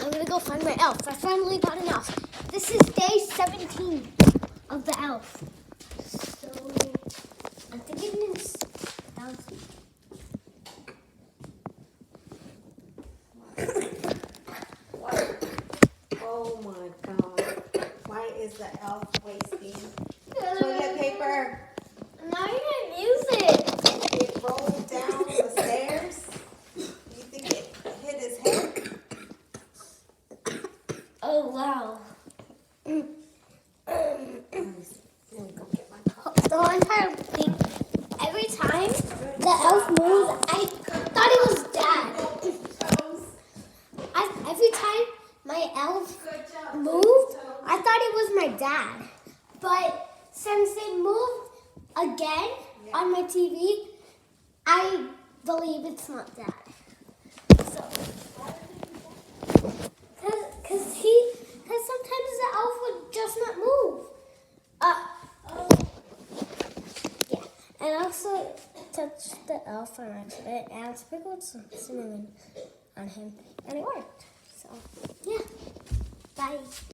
I'm gonna go find my elf. I finally got an elf. This is day 17 of the elf. So I'm thinking it's downstairs. Oh my God. Why is the elf wasting toilet paper? Now you can use it. It rolled down the stairs. You think it hit his head? Oh wow. Let me go get my cup. The whole entire thing. Every time the elf moves, I thought it was Dad. Every time my elf moved, I thought it was my dad. But since it moved again on my TV, I believe it's not Dad. So, because sometimes the elf would just not move. Yeah, and also touched the elf on accident and sprinkled some cinnamon on him, and it worked. So, yeah, bye.